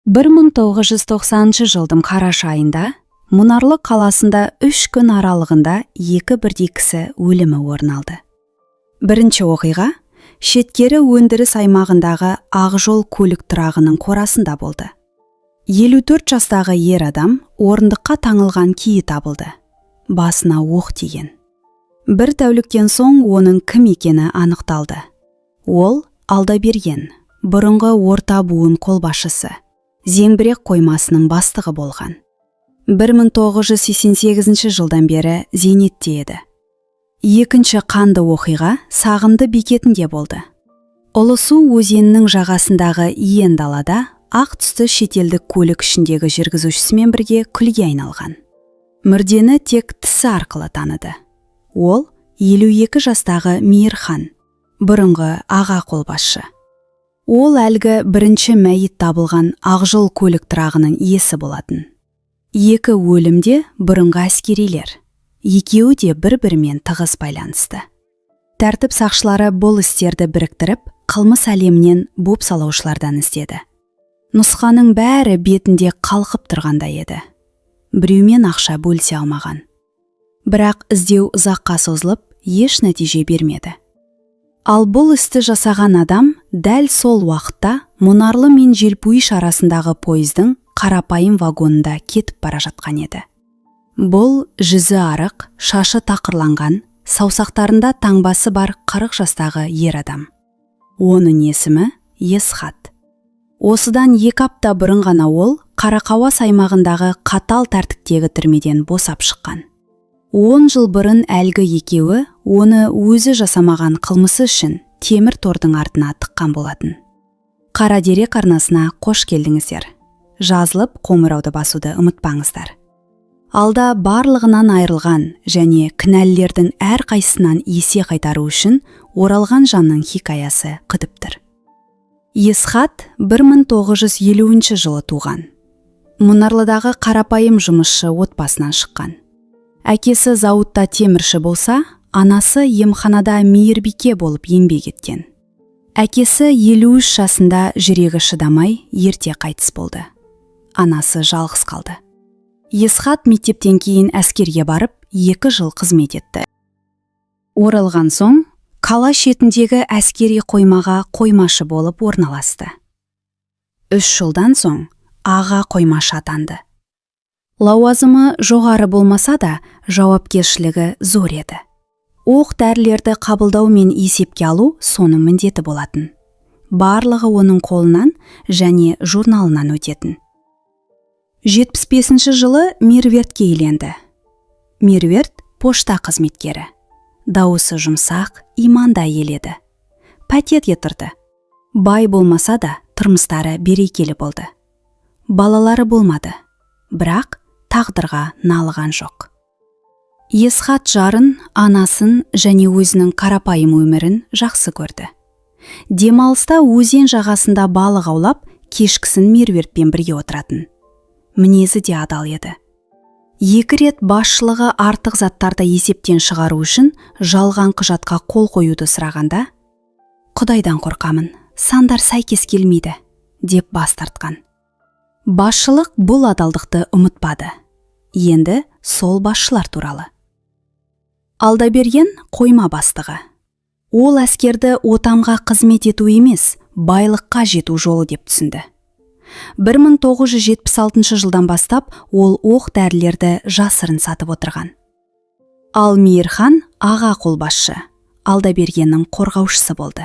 1990 жылдың қараша айында Мұнарлы қаласында 3 күн аралығында екі бірдей кісі өлімі орын алды. Бірінші оқиға шеткері өндіріс аймағындағы Ақжол көлік тұрағының қорасында болды. 54 жастағы ер адам орындыққа таңылған күйі табылды. Басына оқ тиген. Бір тәуліктен соң оның кім екені анықталды. Ол Алдаберген, бұрынғы орта буын қолбасшысы, Зеңбірек қоймасының бастығы болған. 1988 жылдан бері зейнетте еді. Екінші қанды оқиға Сағынды бекетінде болды. Ұлысу өзенінің жағасындағы иен далада ақ түсті шетелдік көлік ішіндегі жүргізушісімен бірге күлге айналған. Мүрдені тек тісі арқылы таныды. Ол 52 жастағы Мейірхан, бұрынғы аға қолбасшы. Ол әлгі бірінші мәйіт табылған Ақжол көлік тұрағының иесі болатын. Екі өлімде бұрынғы әскерилер. Екеуі де бір-бірімен тығыз байланысты. Тәртіп сақшылары бұл істерді біріктіріп, қылмыс әлемінен бопсалаушылардан іздеді. Нұсқаның бәрі бетінде қалқып тұрғанда еді. Біреумен ақша бөлісе алмаған. Бірақ іздеу ұзаққа созылып, еш нәтиже бермеді. Ал бұл істі жасаған адам дәл сол уақытта Мұнарлы мен Желпуиш арасындағы пойыздың қарапайым вагонында кетіп бара жатқан еді. Бұл жүзі арық, шашы тақырланған, саусақтарында таңбасы бар 40 жастағы ер адам. Оның есімі Есхат. Осыдан 2 апта бұрын ғана ол Қарақауас аймағындағы қатал тәртіптегі түрмеден босап шыққан. 10 жыл бұрын әлгі екеуі оны өзі жасамаған қылмысы үшін темір тордың артына тыққан болатын. Қара дерек арнасына қош келдіңіздер. Жазылып қоңырауды басуды ұмытпаңыздар. Алда барлығынан айырылған және кінәлілердің әрқайсысынан есе қайтару үшін оралған жанның хикаясы күтіп тұр. Есхат 1950 жылы туған. Мұнарлыдағы қарапайым жұмысшы отбасынан шыққан. Әкесі зауытта темірші болса, анасы емханада мейірбике болып еңбек еткен. Әкесі 53 жасында жүрегі шыдамай ерте қайтыс болды. Анасы жалғыз қалды. Есхат мектептен кейін әскерге барып, 2 жыл қызмет етті. Оралған соң, қала шетіндегі әскери қоймаға қоймашы болып орналасты. 3 жылдан соң аға қоймашы атанды. Лауазымы жоғары болмаса да, жауапкершілігі зор еді. Оқ дәрілерді қабылдау мен есепке алу соның міндеті болатын. Барлығы оның қолынан және журналынан өтетін. 75 жылы Мервертке үйленді. Мерверт пошта қызметкері. Дауысы жұмсақ, иманда еледі. Пәтерге тұрды. Бай болмаса да, тұрмыстары берекелі болды. Балалары болмады, бірақ тағдырға налыған жоқ. Есхат жарын, анасын және өзінің қарапайым өмірін жақсы көрді. Демалыста өзен жағасында балық аулап, кешкісін Мервертпен бірге отыратын. Мінезі де адал еді. 2 рет басшылығы артық заттарды есептен шығару үшін жалған құжатқа қол қоюды сұрағанда, «Құдайдан қорқамын, сандар сәйкес келмейді», деп бас тартқан. Басшылық бұл адалдықты ұмытпады. Енді сол басшылар туралы. Алдаберген қойма бастығы. Ол әскерді отанға қызмет ету емес, байлыққа жету жолы деп түсінді. 1976 жылдан бастап ол оқ дәрілерді жасырын сатып отырған. Ал Мейірхан аға қолбасшы, Алдабергеннің қорғаушысы болды.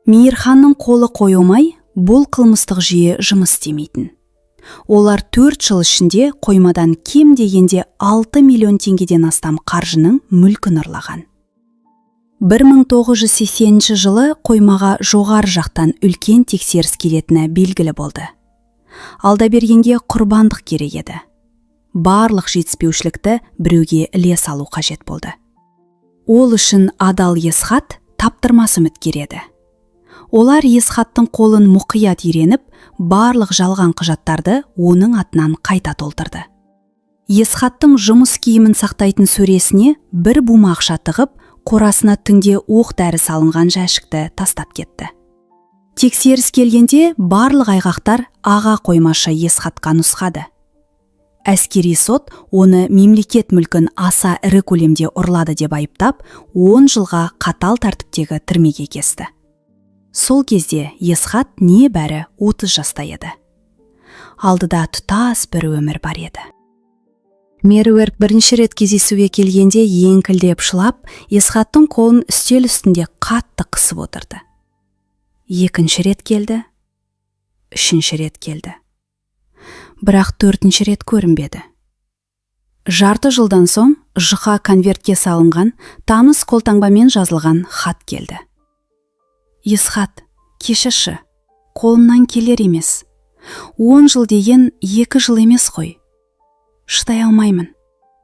Мейірханның қолы қойылмай, бұл қылмыстық жүйе жұмыс істемейтін. Олар 4 жыл ішінде қоймадан кем дегенде 6 миллион теңгеден астам қаржының мүлкін ұрлаған. 1980 жылы қоймаға жоғары жақтан үлкен тексеріс келетіні белгілі болды. Алдабергенге құрбандық керек еді. Барлық жетіспеушілікті біреуге іле салу қажет болды. Ол үшін адал Есхат таптырмас үміткер еді. Олар Есхаттың қолын мұқият үйреніп, барлық жалған құжаттарды оның атынан қайта толтырды. Есхаттың жұмыс киімін сақтайтын сөресіне бір бума ақша тығып, қорасына түнде оқ дәрі салынған жәшікті тастап кетті. Тексеріс келгенде барлық айғақтар аға қоймашы Есхатқа нұсқады. Әскери сот оны мемлекет мүлкін аса ірі көлемде ұрлады деп айыптап, 10 жылға қатал тәртіптегі түрмеге кесті. Сол кезде Есхат небәрі 30 жаста еді. Алдыда тұтас бір өмір бар еді. Меруерт бірінші рет кездесуге келгенде еңкілдеп жылап, Есхаттың қолын үстел үстінде қатты қысып отырды. Екінші рет келді, үшінші рет келді. Бірақ төртінші рет көрінбеді. Жарты жылдан соң жұқа конвертке салынған тамыз қолтаңбамен жазылған хат келді. Есхат, кешірші, қолымнан келер емес. 10 жыл деген 2 жыл емес қой. Шыдай алмаймын.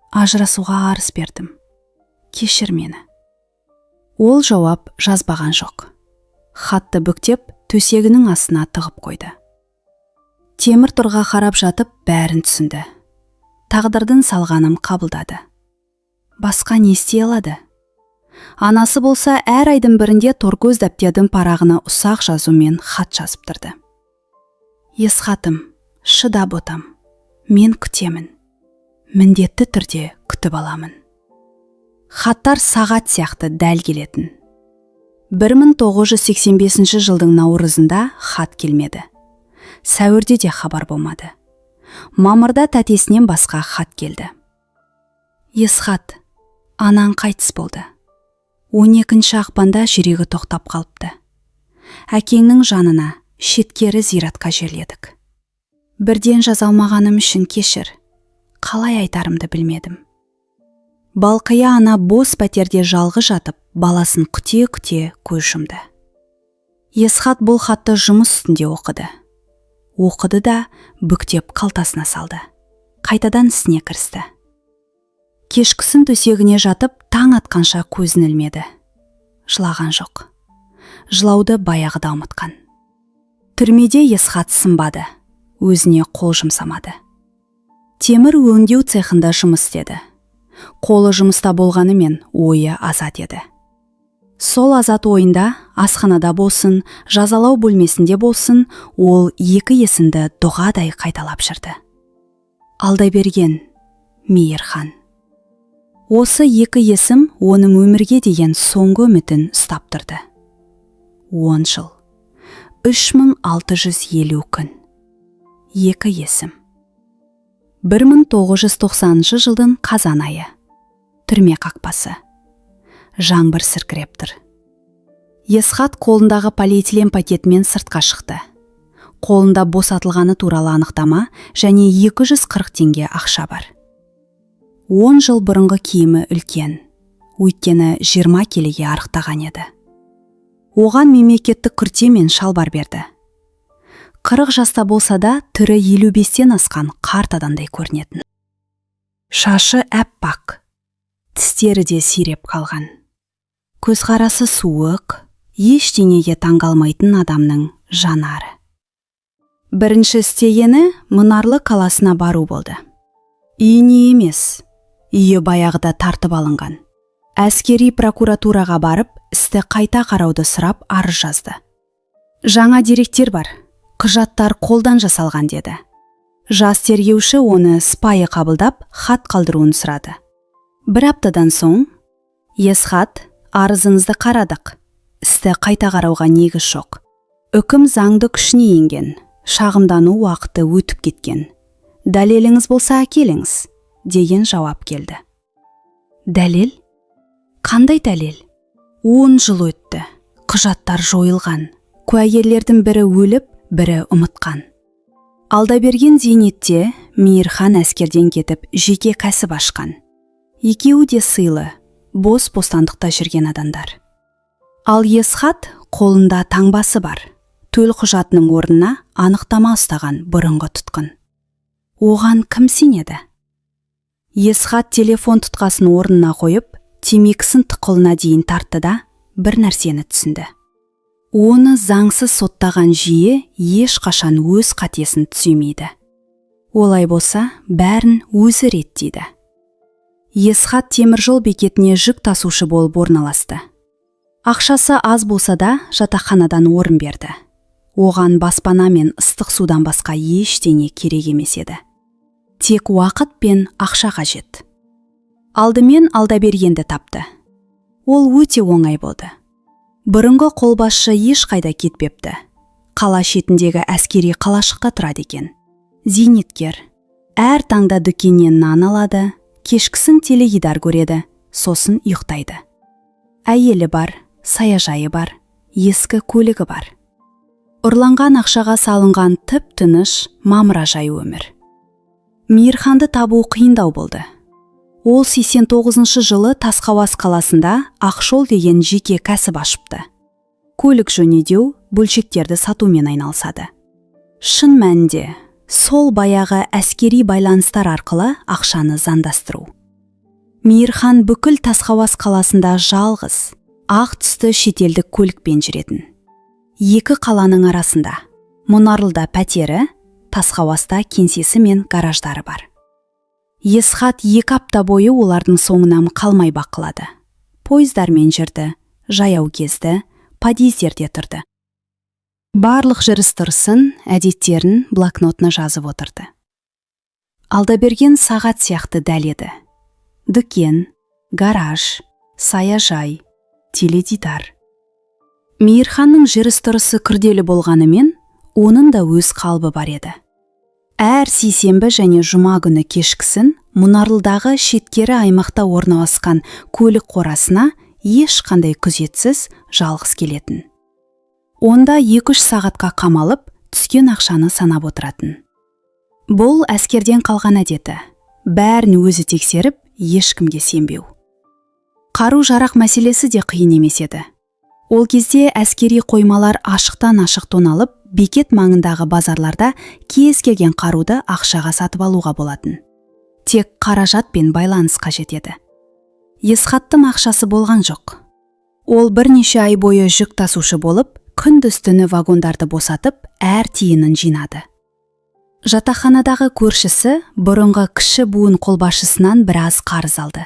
Ажырасуға арыз бердім. Кешір мені. Ол жауап жазбаған жоқ. Хатты бүктеп, төсегінің астына тығып қойды. Темір торға қарап жатып бәрін түсінді. Тағдырдың салғанын қабылдады. Басқа не істей алады? Анасы болса әр айдың бірінде торкөз дәптердің парағына ұсақ жазумен хат жазып тұрды. Есхатым, шыдап отам. Мен күтемін. Міндетті түрде күтіп аламын. Хаттар сағат сияқты дәл келетін. 1985 жылдың наурызында хат келмеді. Сәуірде де хабар болмады. Мамырда тәтесінен басқа хат келді. Есхат, анаң қайтыс болды. 12 ақпанда жүрегі тоқтап қалыпты. Әкеңнің жанына шеткері зиратқа жерледік. Бірден жаза алмағаным үшін кешір. Қалай айтарымды білмедім. Балқия ана бос пәтерде жалғыз жатып, баласын күте-күте көз жұмды. Есхат бұл хатты жұмыс үстінде оқыды. Оқыды да бүктеп қалтасына салды. Қайтадан ісіне кірісті. Кешкісін төсегіне жатып, таң атқанша көзін ілмеді. Жылаған жоқ. Жылауды баяғыда ұмытқан. Түрмеде Есхат сынбады. Өзіне қол жұмсамады. Темір өңдеу цехында жұмыс істеді. Қолы жұмыста болғанымен ойы азат еді. Сол азат ойында асханада болсын, жазалау бөлмесінде болсын, ол 2 есімді дұғадай қайталап жүрді. Алдайберген, Мейірхан. Осы 2 есім оның өмірге деген соңғы үмітін ұстап тұрды. 10 жыл. 3650 күн. 2 есім. 1990 жылдың қазан айы. Түрме қақпасы. Жаңбыр сіркіреп тұр. Есхат қолындағы полиэтилен пакетімен сыртқа шықты. Қолында босатылғаны туралы анықтама және 240 теңге ақша бар. 10 жыл бұрынғы киімі үлкен. Өйткені 20 келіге арықтаған еді. Оған мемлекеттік күрте мен шалбар берді. 40 жаста болса да, түрі 55-тен асқан қарт адамдай көрінетін. Шашы әппақ, тістері де сиреп қалған. Көзқарасы суық, ештеңеге таңғалмайтын адамның жанары. Бірінші істегені Мұнарлы қаласына бару болды. Үйіне емес, үйі баяғыда тартып алынған. Әскери прокуратураға барып, істі қайта қарауды сұрап арыз жазды. Жаңа деректер бар. Құжаттар қолдан жасалған деді. Жас тергеуші оны сыпайы қабылдап, хат қалдыруын сұрады. 1 аптадан соң, Есхат, арызыңызды қарадық. Істі қайта қарауға негіз жоқ. Үкім заңды күшіне енген. Шағымдану уақыты өтіп кеткен. Дәлеліңіз болса әкеліңіз, деген жауап келді. Дәлел? Қандай дәлел? 10 жыл өтті. Құжаттар жойылған. Куәгерлердің бірі өліп, бірі ұмытқан. Алдайберген зейнетте Мейірхан әскерден кетіп жеке кәсіп ашқан. Екеуі де сыйлы, бос бостандықта жүрген адамдар. Ал Есхат қолында таңбасы бар. Төл құжатының орнына анықтама ұстаған бұрынғы тұтқын. Оған кім сенеді? Есхат телефон тұтқасын орнына қойып, темекісін тұқылына дейін тартты да, бір нәрсені түсінді. Оны заңсыз соттаған жиі ешқашан өз қатесін түземейді. Олай болса, бәрін өзі реттейді. Есхат теміржол бекетіне жүк тасушы болып орналасты. Ақшасы аз болса да жатақханадан орын берді. Оған баспана мен ыстық судан басқа ештеңе керек емес еді. Тек уақыт пен ақша қажет. Алдымен Алдабергенді тапты. Ол өте оңай болды. Бұрынғы қолбасшы ешқайда кетпепті. Қала шетіндегі әскери қалашықта тұрады екен. Зейнеткер. Әр таңда дүкеннен нан алады, кешкісін теледидар көреді, сосын ұйықтайды. Әйелі бар, саяжайы бар, ескі көлігі бар. Ұрланған ақшаға салынған тып-тыныш мамыражай өмір. Мейірханды табу қиындау болды. Ол 89 жылы Тасқауас қаласында Ақшол деген жеке кәсіп ашыпты. Көлік жөнедеу, бөлшектерді сатумен айналысады. Шын мәнінде, сол баяғы әскери байланыстар арқылы ақшаны заңдастыру. Мейірхан бүкіл Тасқауас қаласында жалғыз, ақ түсті шетелдік көлікпен жүретін. Екі қаланың арасында, Мұнарлыда пәтері, Тасқауаста кеңсесі мен гараждары бар. Есхат 2 апта бойы олардың соңынан қалмай бақылады. Пойыздармен жүрді, жаяу кезді, подъездерде тұрды. Барлық жүріс-тұрысын, әдеттерін блокнотына жазып отырды. Алдаберген сағат сияқты дәл еді. Дүкен, гараж, саяжай, теледидар. Мейірханның жүріс-тұрысы күрделі болғанымен, оның да өз қалбы бар еді. Әр сейсенбі және жұма күні кешкісін Мұнарлыдағы шеткері аймақта орналасқан көлік қорасына ешқандай күзетсіз жалғыз келетін. Онда 2-3 сағатқа қамалып, түскен ақшаны санап отыратын. Бұл әскерден қалған әдеті. Бәрін өзі тексеріп, ешкімге сенбеу. Қару-жарақ мәселесі де қиын емес еді. Ол кезде әскери қоймалар ашықтан ашық тоналып, бекет маңындағы базарларда кез келген қаруды ақшаға сатып алуға болатын. Тек қаражат пен байланыс қажет еді. Есхаттың ақшасы болған жоқ. Ол бірнеше ай бойы жүк тасушы болып, күндіз-түні вагондарды босатып, әр тиынын жинады. Жатақханадағы көршісі бұрынғы кіші буын қолбасшысынан біраз қарыз алды.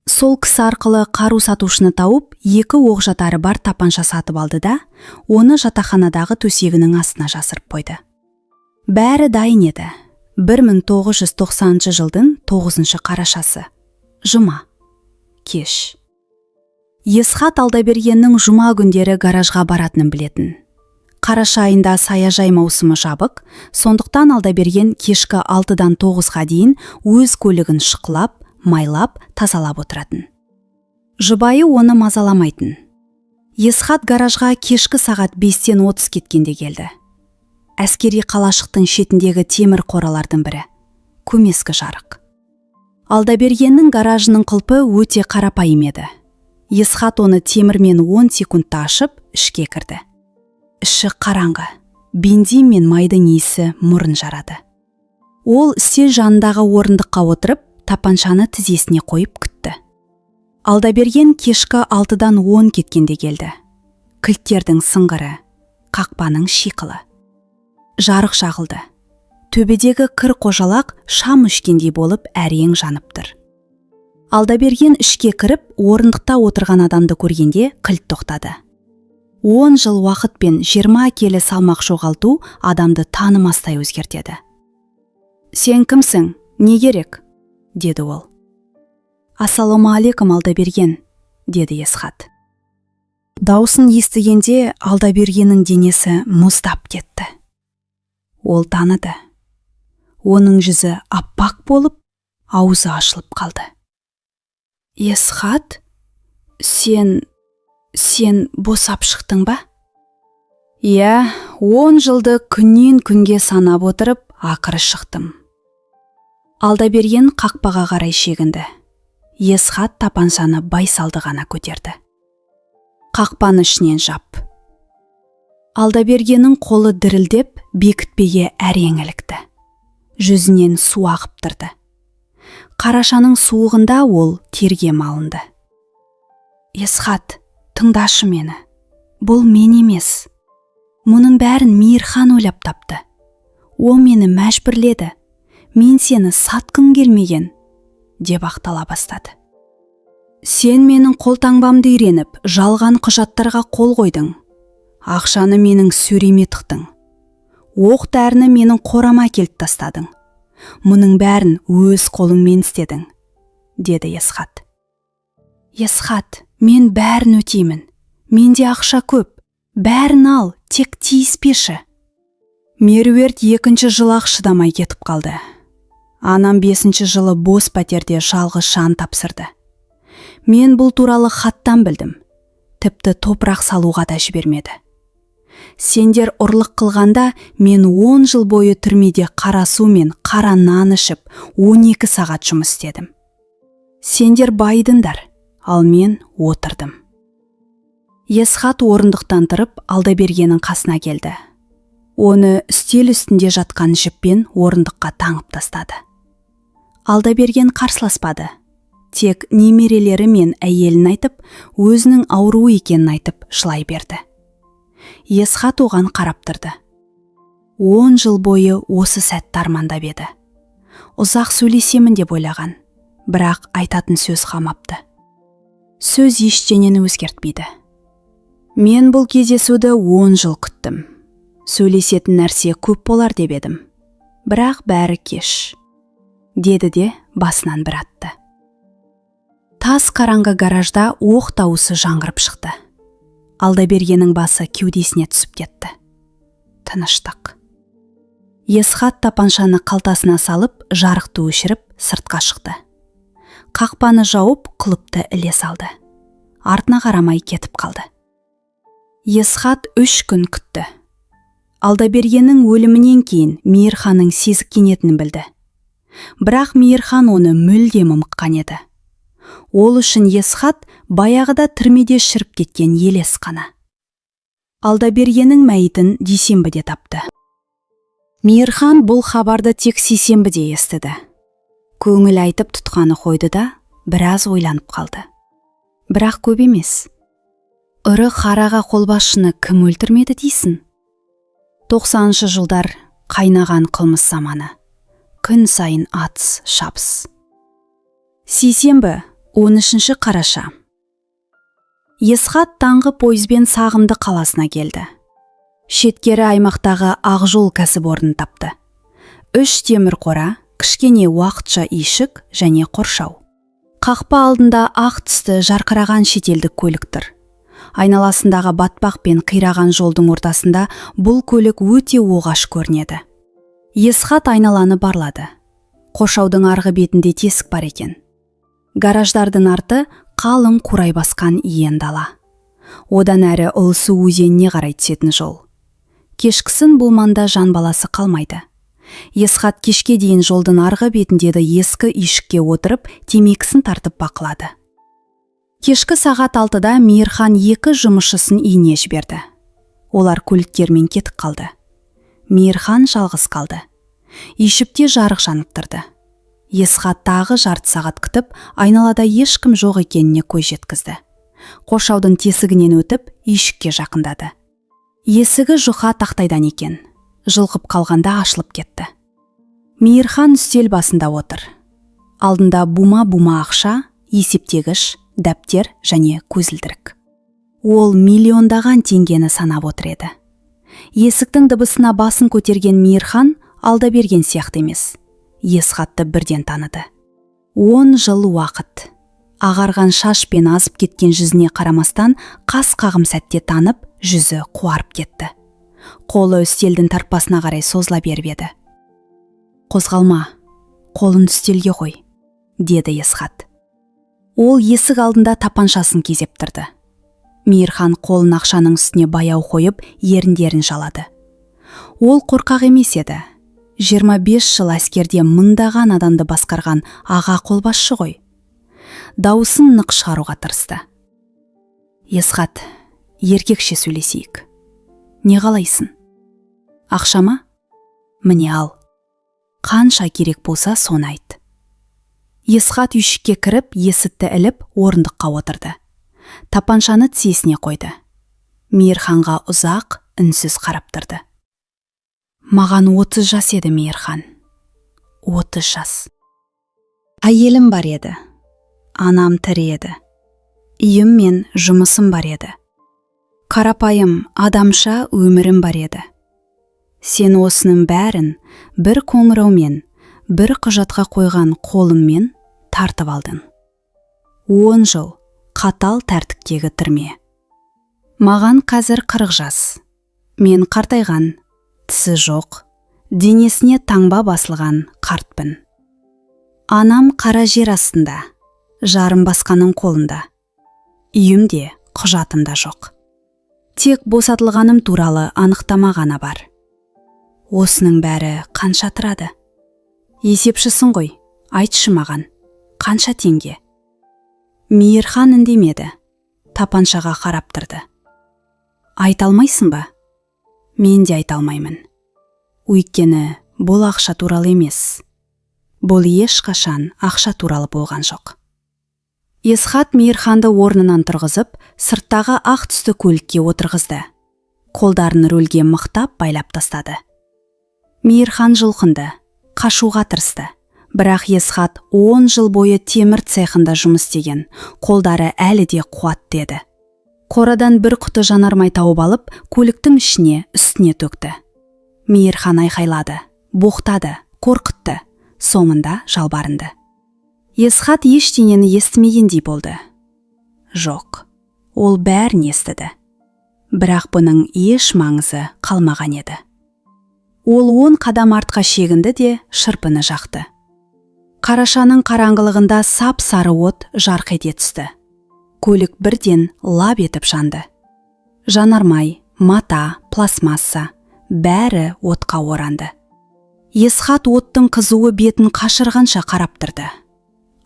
Сол кісі арқылы қару сатушыны тауып, 2 оқ-жатары бар тапанша сатып алды да, оны жатақханадағы төсегінің астына жасырып қойды. Бәрі дайын еді. 1990 жылдың 9 қарашасы. Жұма. Кеш. Есхат Алдабергеннің жұма күндері гаражға баратынын білетін. Қараша айында саяжай маусымы жабық, сондықтан Алдаберген кешкі 6-дан 9-ға дейін өз көлігін шықлап, майлап, тазалап отыратын. Жұбайы оны мазаламайтын. Есхат гаражға кешкі сағат 5-тен 30 кеткенде келді. Әскери қалашықтың шетіндегі темір қоралардың бірі. Көмескі жарық. Алдабергеннің гаражының құлпы өте қарапайым еді. Есхат оны темірмен 10 секундта ашып, ішке кірді. Іші қараңғы. Бензин мен майдың иісі мұрын жарады. Ол стел жанындағы орындыққа отырып, тапаншаны тізесіне қойып күтті. Алдаберген кешкі 6-дан 10 кеткенде келді. Кілттердің сыңғыры, қақпаның шиқылы. Жарық жағылды. Төбедегі кір қожалақ шам өшкендей болып әрең жанып тұр. Алдаберген ішке кіріп, орындықта отырған адамды көргенде кілт тоқтады. 10 жыл уақыт пен 20 келі салмақ жоғалту адамды танымастай өзгертеді. Сен кімсің? Не керек? Деді ол. Ассалаумағалейкум, Алдаберген, деді Есхат. Даусын естігенде Алдабергеннің денесі мұздап кетті. Ол таныды. Оның жүзі аппақ болып, аузы ашылып қалды. Есхат, сен босап шықтың ба? Иә, 10 жылды күннен күнге санап отырып, ақыры шықтым. Алдаберген қақпаға қарай шегінді. Есхат тапаншаны байсалды ғана көтерді. Қақпаны ішінен жап. Алдабергеннің қолы дірілдеп, бекітпеге әрең ілікті. Жүзінен су ағып тұрды. Қарашаның суығында ол терге малынды. Есхат, тыңдашы мені. Бұл мен емес. Мұның бәрін Мейірхан ойлап тапты. Ол мені мәжбүрледі. Мен сені сатқым келмеген, деп ақтала бастады. Сен менің қолтаңбамды үйреніп, жалған құжаттарға қол қойдың. Ақшаны менің сөреме тықтың. Оқ дәріні менің қорама келіп тастадың. Мұның бәрін өз қолыңмен істедің, деді Есхат. Есхат, мен бәрін өтеймін. Менде ақша көп. Бәрін ал, тек тиіспеші. Меруерт 2-ші жылы шыдамай кетіп қалды. Анам 5-ші жылы бос пәтерде жалғыз шан тапсырды. Мен бұл туралы хаттан білдім. Тіпті топырақ салуға да жібермеді. Сендер ұрлық қылғанда мен 10 жыл бойы түрмеде қара су мен қара нан ішіп 12 сағат жұмыс істедім. Сендер байдыңдар, ал мен отырдым. Есхат орындықтан тұрып Алдабергеннің қасына келді. Оны үстел үстінде жатқан жіппен орындыққа таңып тастады. Алдаберген қарсыласпады. Тек немерелері мен әйелін айтып, өзінің ауру екенін айтып жылай берді. Есхат оған қарап тұрды. 10 жыл бойы осы сәтті армандап еді. Ұзақ сөйлесемін деп ойлаған, бірақ айтатын сөз қалмапты. Сөз ештеңені өзгертпейді. Мен бұл кездесуді 10 жыл күттім. Сөйлесетін нәрсе көп болар деп едім. Бірақ бәрі кеш, деді де басынан бір атты. Тас қараңғы гаражда оқ дауысы жаңғырып шықты. Алдабергеннің басы кеудесіне түсіп кетті. Тыныштық. Есхат тапаншаны қалтасына салып, жарықты өшіріп, сыртқа шықты. Қақпаны жауып, құлыпты іле салды. Артына қарамай кетіп қалды. Есхат 3 күн күтті. Алдабергеннің өлімінен кейін Мейірханның сезіккенетінін білді. Бірақ Мейірхан оны мүлдем ұмытқан еді. Ол үшін Есхат баяғыда түрмеде шіріп кеткен елес қана. Алдабергеннің мәйітін дүйсенбіде тапты. Мейірхан бұл хабарды тек сейсенбіде естіді. Көңіл айтып тұтқаны қойды да, біраз ойланып қалды. Бірақ көп емес. Ұры қараға қолбасшыны кім өлтірмеді дейсің? 90-шы жылдар қайнаған қылмыс заманы. Күн сайын атыс, шабыс. Сейсенбі, 13-ші қараша. Есхат таңғы пойызбен Сағымды қаласына келді. Шеткері аймақтағы Ақжол кәсіпорнын тапты. 3 темір қора, кішкене уақытша үйшік және қоршау. Қақпа алдында ақ түсті жарқыраған шетелдік көлік тұр. Айналасындағы батпақ пен қираған жолдың ортасында бұл көлік өте оғаш көрінеді. Есхат айналаны барлады. Қоршаудың арғы бетінде тесік бар екен. Гараждардың арты қалың қурай басқан иен дала. Одан әрі Ұлысу өзеніне қарай түсетін жол. Кешкісін бұл манда жан баласы қалмайды. Есхат кешке дейін жолдың арғы бетіндегі ескі үйшікке отырып, темекісін тартып бақылады. Кешкі сағат 6-да Мейірхан 2 жұмысшысын үйіне жіберді. Олар көліктермен кетіп қалды. Мейірхан жалғыз қалды. Үйшікте жарық жанып тұрды. Есхат тағы жарты сағат күтіп, айналада ешкім жоқ екеніне көз жеткізді. Қоршаудың тесігінен өтіп, үйшікке жақындады. Есігі жұқа тақтайдан екен. Жылқып қалғанда ашылып кетті. Мейірхан үстел басында отыр. Алдында бума-бума ақша, есептегіш, дәптер және көзілдірік. Ол миллиондаған теңгені санап отыр еді. Есіктің дыбысына басын көтерген Мейірхан Алдаберген сияқты емес. Есхатты бірден таныды. 10 жыл уақыт. Ағарған шаш пен азып кеткен жүзіне қарамастан, қас қағым сәтте танып, жүзі қуарып кетті. Қолы үстелдің тарпасына қарай созыла беріп еді. Қозғалма, қолын үстелге қой, деді Есхат. Ол есік алдында тапаншасын кезеп тұрды. Мейірхан қолын ақшаның үстіне баяу қойып, еріндерін жалады. Ол қорқақ емес еді. 25 жыл әскерде мыңдаған адамды басқарған аға қолбасшы ғой. Дауысын нық шығаруға тырысты. Есхат, еркекше сөйлесейік. Не қалайсың? Ақшама? Міне ал. Қанша керек болса соны айт. Есхат үйшікке кіріп, есікті іліп, орындыққа отырды. Тапаншаны тізесіне қойды. Мейірханға ұзақ, үнсіз қарап тұрды. Маған 30 жас еді, Мейірхан. 30 жас. Әйелім бар еді. Анам тірі еді. Үйім мен жұмысым бар еді. Қарапайым адамша өмірім бар еді. Сен осының бәрін бір қоңыраумен, бір құжатқа қойған қолыңмен тартып алдың. 10 жыл қатал тәртіптегі түрме. Маған қазір 40 жас. Мен қартайған, тісі жоқ, денесіне таңба басылған қартпын. Анам қара жер астында, жарым басқаның қолында. Үйімде құжатым да жоқ. Тек босатылғаным туралы анықтама ғана бар. Осының бәрі қанша тұрады? Есепшісің ғой, айтшы маған, қанша теңге? Мейірхан үндемеді, тапаншаға қарап тұрды. Айта алмайсың ба? Мен де айта алмаймын. Өйткені бұл ақша туралы емес. Бұл ешқашан ақша туралы болған жоқ. Есхат Мейірханды орнынан тұрғызып, сырттағы ақ түсті көлікке отырғызды. Қолдарын рөлге мықтап байлап тастады. Мейірхан жұлқынды, қашуға тырысты. Бірақ Есхат 10 жыл бойы темір цехында жұмыс істеген, қолдары әлі де қуатты еді. Қорадан бір құты жанармай тауып алып, көліктің үстіне төкті. Мейірхан айқайлады, боқтады, қорқытты, соңында жалбарынды. Есхат ештеңені естімегендей болды. Жоқ, ол бәрін естіді. Бірақ бұның еш маңызы қалмаған еді. Ол 10 қадам артқа шегінді де шырпыны жақты. Қарашаның қараңғылығында сап-сары от жарқ ете түсті. Көлік бірден лап етіп жанды. Жанармай, мата, пластмасса, бәрі отқа оранды. Есхат оттың қызуы бетін қашырғанша қарап тұрды.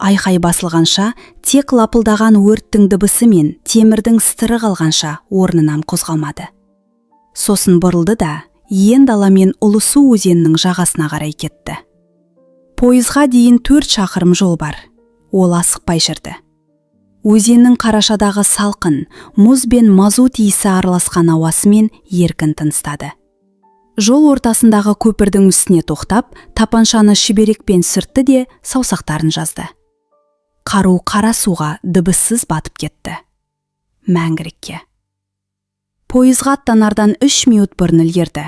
Айқай басылғанша, тек лапылдаған өрттің дыбысы мен темірдің сытыры қалғанша орнынан қозғалмады. Сосын бұрылды да, ен дала мен Ұлысу өзенінің жағасына қарай кетті. Пойызға дейін 4 шақырым жол бар. Ол асықпай жүрді. Өзеннің қарашадағы салқын, мұз бен мазут иісі араласқан ауасымен еркін тыныстады. Жол ортасындағы көпірдің үстіне тоқтап, тапаншаны шүберекпен сүртті де саусақтарын жазды. Қару қара суға дыбыссыз батып кетті. Мәңгілікке. Пойызға аттанардан 3 минут бұрын үлгерді.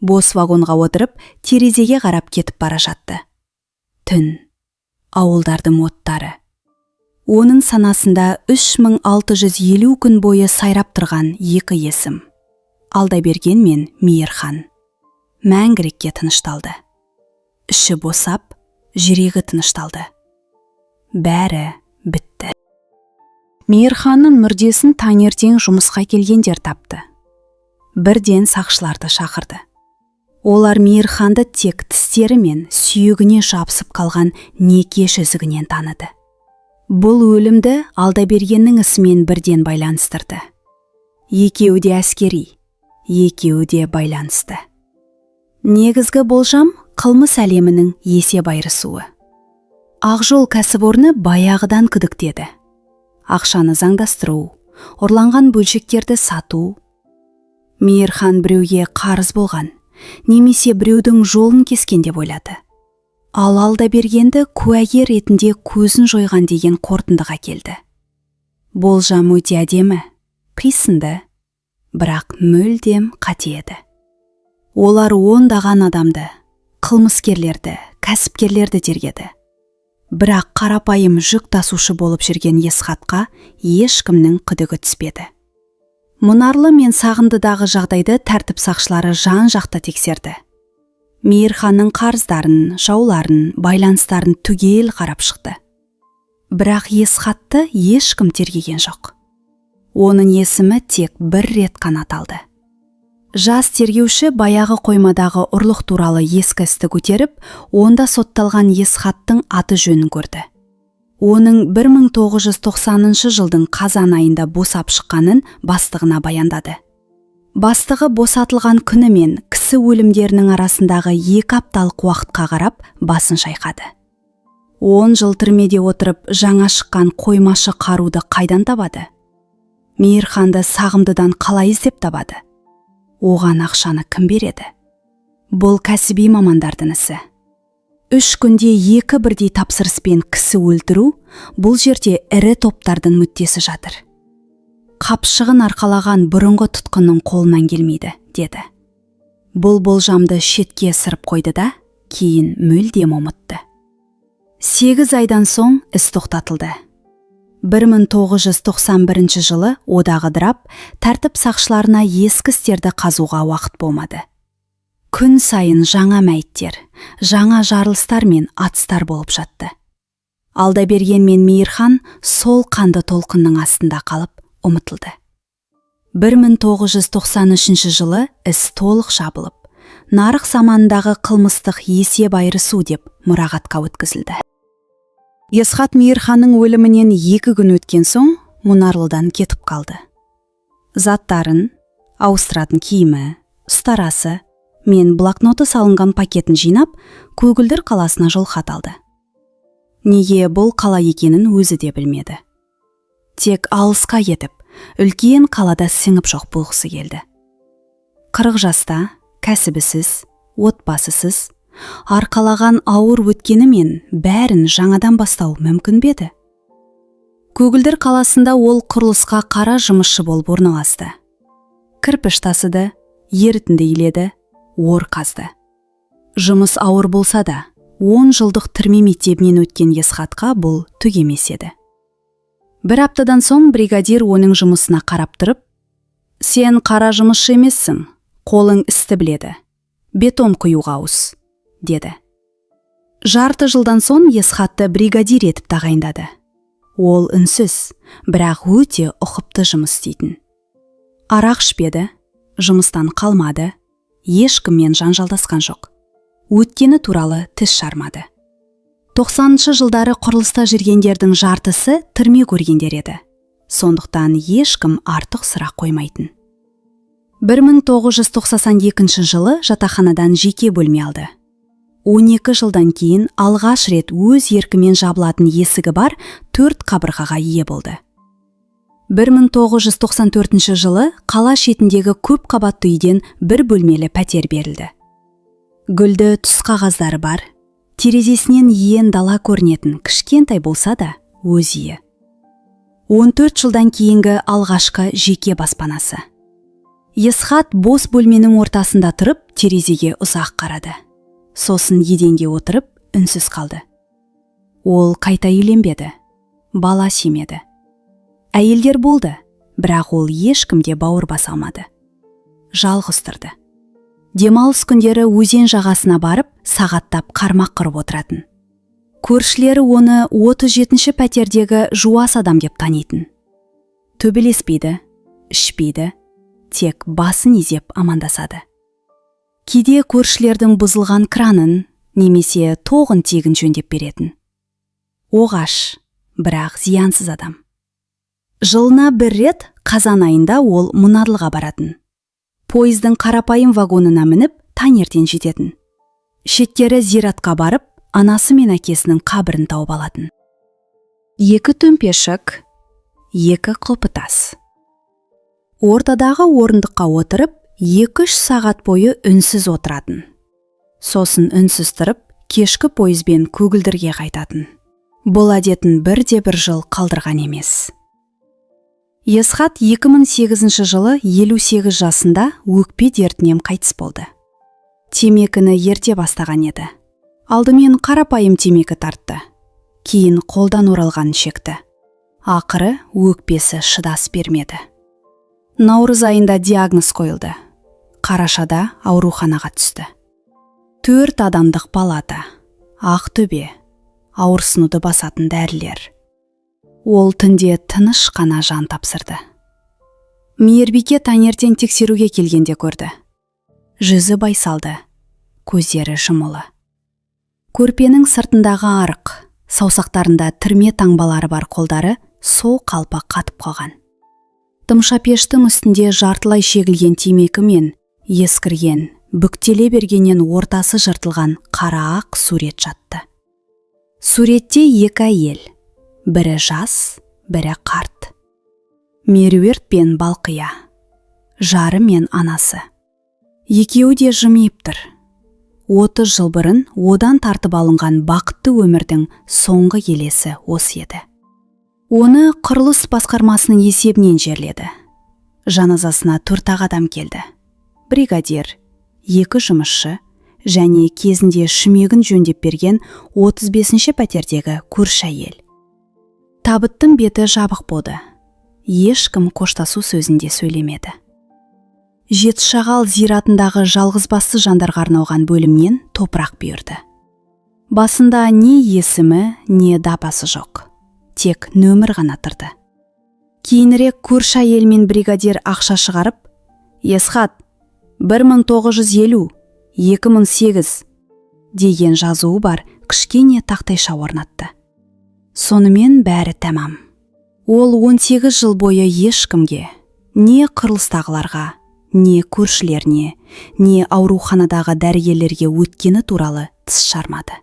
Бос вагонға отырып, терезеге қарап кетіп бара жатты. Түн. Ауылдардың оттары. Оның санасында 3650 күн бойы сайрап тұрған 2 есім. Алдаберген мен Мейірхан. Мәңгілікке тынышталды. Іші босап, жүрегі тынышталды. Бәрі бітті. Мейірханның мүрдесін таңертең жұмысқа келгендер тапты. Бірден сақшыларды шақырды. Олар Мейірханды тек тістері мен сүйегіне жабысып қалған некеш үзігінен таныды. Бұл өлімді Алдабергеннің ісімен бірден байланыстырды. Екеуі де әскери, екеуі де байланысты. Негізгі болжам қылмыс әлемінің есеп айырысуы. Ақжол кәсіпорны баяғыдан күдіктеді. Ақшаны заңдастыру, ұрланған бөлшектерді сату. Мейірхан біреуге қарыз болған, немесе біреудің жолын кескен деп ойлады. Ал Алдабергенді куәгер ретінде көзін жойған деген қорытындыға келді. Болжам өте әдемі, қисынды, бірақ мүлдем қате еді. Олар ондаған адамды, қылмыскерлерді, кәсіпкерлерді тергеді. Бірақ қарапайым жүк тасушы болып жүрген Есхатқа ешкімнің күдігі түспеді. Мұнарлы мен Сағындыдағы жағдайды тәртіп сақшылары жан-жақта тексерді. Мейірханның қарыздарын, жауларын, байланыстарын түгел қарап шықты. Бірақ Есхатты ешкім тергеген жоқ. Оның есімі тек бір рет қана аталды. Жас тергеуші баяғы қоймадағы ұрлық туралы ескі істі көтеріп, онда сотталған Есхаттың аты жөнін көрді. Оның 1990 жылдың қазан айында босап шыққанын бастығына баяндады. Бастығы босатылған күні мен кісі өлімдерінің арасындағы 2 апталық уақытқа қарап басын шайқады. 10 жыл түрмеде отырып жаңа шыққан қоймашы қаруды қайдан табады? Мейірханды Сағымдыдан қалай іздеп табады? Оған ақшаны кім береді? Бұл кәсіби мамандардың ісі. 3 күнде 2 бірдей тапсырыспен кісі өлтіру, бұл жерде ірі топтардың мүддесі жатыр. қапшығын арқалаған бұрынғы тұтқынның қолынан келмейді, деді. Бұл болжамды шетке сырып қойды да, кейін мүлдем ұмытты. 8 айдан соң іс тоқтатылды. 1991 жылы одағы дырап, тәртіп сақшыларына ескі істерді қазуға уақыт болмады. Күн сайын жаңа мәйіттер, жаңа жарылыстар мен атыстар болып жатты. Алда бергенмен Мейірхан сол қанды толқынның астында қалып ұмытылды. 1993 жылы іс толық жабылып, нарық заманындағы қылмыстық есеп айырысу деп мұрағатқа өткізілді. Есхат Мейірханның өлімінен 2 күн өткен соң Мұнарлыдан кетіп қалды. Заттарын, ауыстыратын киімі, ұстарасы мен блокноты салынған пакетін жинап, Көгілдір қаласына жол хат алды. Неге бұл қала екенін өзі де білмеді. Тек алысқа кетіп, үлкен қалада сіңіп жоқ болғысы келді. 40 жаста, кәсібісіз, отбасысыз, арқалаған ауыр өткені мен бәрін жаңадан бастау мүмкін беді. Көгілдір қаласында ол құрылысқа қара жұмысшы болып орналасты. Кірпіш тасыды, ерітінді иледі, ор қазды. Жұмыс ауыр болса да, 10 жылдық түрме мектебінен өткен Есхатқа бұл түк емес еді. 1 аптадан соң бригадир оның жұмысына қарап тұрып, «Сен қара жұмысшы емессің, қолың істі біледі. Бетон құюға ауыс», деді. Жарты жылдан соң Есхатты бригадир етіп тағайындады. Ол үнсіз, бірақ өте ұқыпты жұмыс істейтін. Арақ ішпеді, жұмыстан қалмады, ешкіммен жанжалдасқан жоқ. Өткені туралы тіс жармады. 90-шы жылдары құрылыста жүргендердің жартысы түрме көргендер еді. Сондықтан ешкім артық сұрақ қоймайтын. 1992 жылы жатақханадан жеке бөлме алды. 12 жылдан кейін алғаш рет өз еркімен жабылатын есігі бар 4 қабырғаға ие болды. 1994 жылы қала шетіндегі көп қабатты үйден 1 бөлмелі пәтер берілді. Гүлді түс қағаздары бар, терезесінен иен дала көрінетін кішкентай болса да өз үйі. 14 жылдан кейінгі алғашқы жеке баспанасы. Есхат бос бөлменің ортасында тұрып, терезеге ұзақ қарады. Сосын еденге отырып, үнсіз қалды. Ол қайта үйленбеді, бала сүймеді. Әйелдер болды, бірақ ол ешкімге бауыр баса алмады. Жалғыз тұрды. Демалыс күндері өзен жағасына барып, сағаттап қармақ қырып отыратын. Көршілері оны 37-ші пәтердегі жуас адам деп танитын. Төбелеспейді, ішпейді, тек басын изеп амандасады. Кейде көршілердің бұзылған кранын, немесе тоғын тегін жөндеп беретін. Оғаш, бірақ зиянсыз адам. Жылына 1 рет қазан айында ол Мұнарлыға баратын. Пойыздың қарапайым вагонына мініп, таңертең жететін. Шеттері зиратқа барып, анасы мен әкесінің қабірін тауып алатын. 2 төмпешік, 2 құлпытас. Ортадағы орындыққа отырып, 2-3 сағат бойы үнсіз отыратын. Сосын үнсіз тұрып, кешкі пойызбен Көгілдірге қайтатын. Бұл әдетін 1 жыл қалдырған емес. Есхат 2008 жылы 58 жасында өкпе дертінен қайтыс болды. Темекіні ерте бастаған еді. Алдымен қарапайым темекі тартты. Кейін қолдан оралған шекті. Ақыры өкпесі шыдас бермеді. Наурыз айында диагноз қойылды. Қарашада ауруханаға түсті. 4 адамдық палата, Ақтөбе, ауырсынуды басатын дәрілер. Ол түнде тыныш қана жан тапсырды. Мейірбике таңертең тексеруге келгенде көрді. Жүзі байсалды, көздері жұмулы. Көрпенің сыртындағы арық, саусақтарында түрме таңбалары бар қолдары сол қалпа қатып қалған. Тымшапештің үстінде жартылай шегілген темекі мен ескірген, бүктеле бергеннен ортасы жыртылған қара ақ сурет жатты. Суретте 2 әйел, бірі жас, бірі қарт. Меруерт пен Балқия, жары мен анасы. Екеуі де жымиып тұр. 30 жыл бұрын одан тартып алынған бақытты өмірдің соңғы елесі осы еді. Оны құрылыс басқармасының есебінен жерледі. Жаназасына 4 адам келді. Бригадир, 2 жұмысшы және кезінде шүмегін жөндеп берген 35-ші пәтердегі көрші әйел. Табыттың беті жабық болды. Ешкім қоштасу сөзінде сөйлемеді. Жетішағал зиратындағы жалғызбасты жандарға арналған бөлімнен топырақ бұйырды. Басында не есімі, не дапасы жоқ. Тек нөмір ғана тұрды. Кейінірек көрші әйел мен бригадир ақша шығарып, «Есхат, 1950, 2008» деген жазуы бар кішкене тақтайша орнатты. Сонымен бәрі тәмам. Ол 18 жыл бойы ешкімге, не құрылыстағыларға, не көршілеріне, не ауруханадағы дәрігерлерге өткені туралы тіс жармады.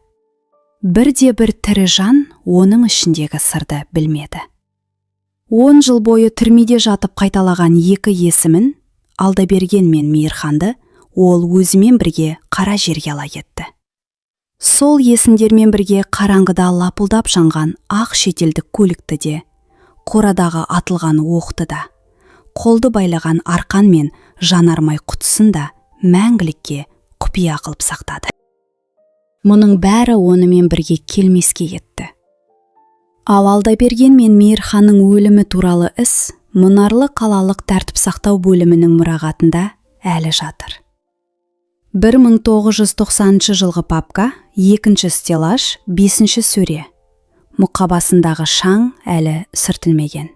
Бірде-бір тірі жан оның ішіндегі сырды білмеді. 10 жыл бойы түрмеде жатып қайталаған 2 есімін, Алдаберген мен Мейірханды, ол өзімен бірге қара жерге ала кетті. Сол есімдермен бірге қараңғыда лапылдап жанған ақ шетелдік көлікті де, қорадағы атылған оқты да, қолды байлаған арқан мен жанармай құтысын да мәңгілікке құпия қылып сақтады. Мұның бәрі онымен бірге келмеске кетті. Ал Алдаберген мен Мейірханның өлімі туралы іс Мұнарлы қалалық тәртіп сақтау бөлімінің мұрағатында әлі жатыр. 1990 жылғы папка, 2 стеллаж, 5 сөре. Мұқабасындағы шаң әлі сүртілмеген.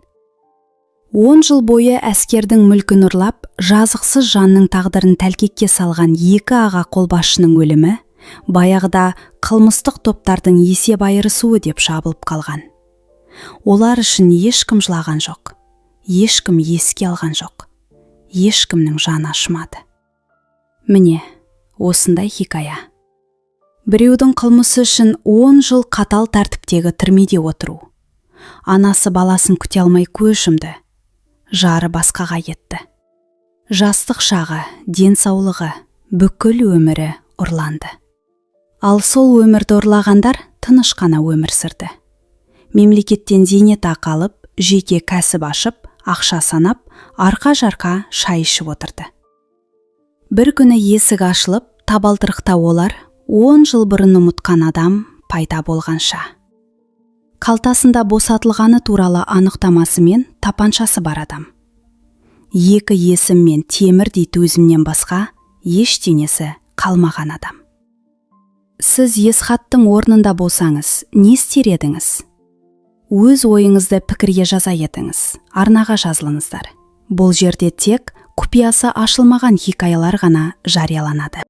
10 жыл бойы әскердің мүлкін ұрлап, жазықсыз жанның тағдырын тәлкекке салған 2 аға қолбасшының өлімі баяғыда қылмыстық топтардың есеп айырысуы деп жабылып қалған. Олар үшін ешкім жылаған жоқ. Ешкім еске алған жоқ. Ешкімнің жаны ашымады. Міне, осындай хикая. Біреудің қылмысы үшін 10 жыл қатал тәртіптегі түрмеде отыру. Анасы баласын күте алмай көз жұмды. Жары басқаға кетті. Жастық шағы, денсаулығы, бүкіл өмірі ұрланды. Ал сол өмірді ұрлағандар тыныш қана өмір сүрді. Мемлекеттен зейнетақы алып, жеке кәсіп ашып, ақша санап, арқа-жарқа шай ішіп отырды. Бір күні есік ашылып, табалдырықта олар 10 жыл бұрын ұмытқан адам пайда болғанша. Қалтасында босатылғаны туралы анықтамасымен тапаншасы бар адам. 2 есім мен темірдей төзімнен басқа ештеңесі қалмаған адам. Сіз Есхаттың орнында болсаңыз, не істер едіңіз? Өз ойыңызды пікірге жаза етіңіз, арнаға жазылыңыздар. Бұл жерде тек құпиясы ашылмаған хикаялар ғана жарияланады.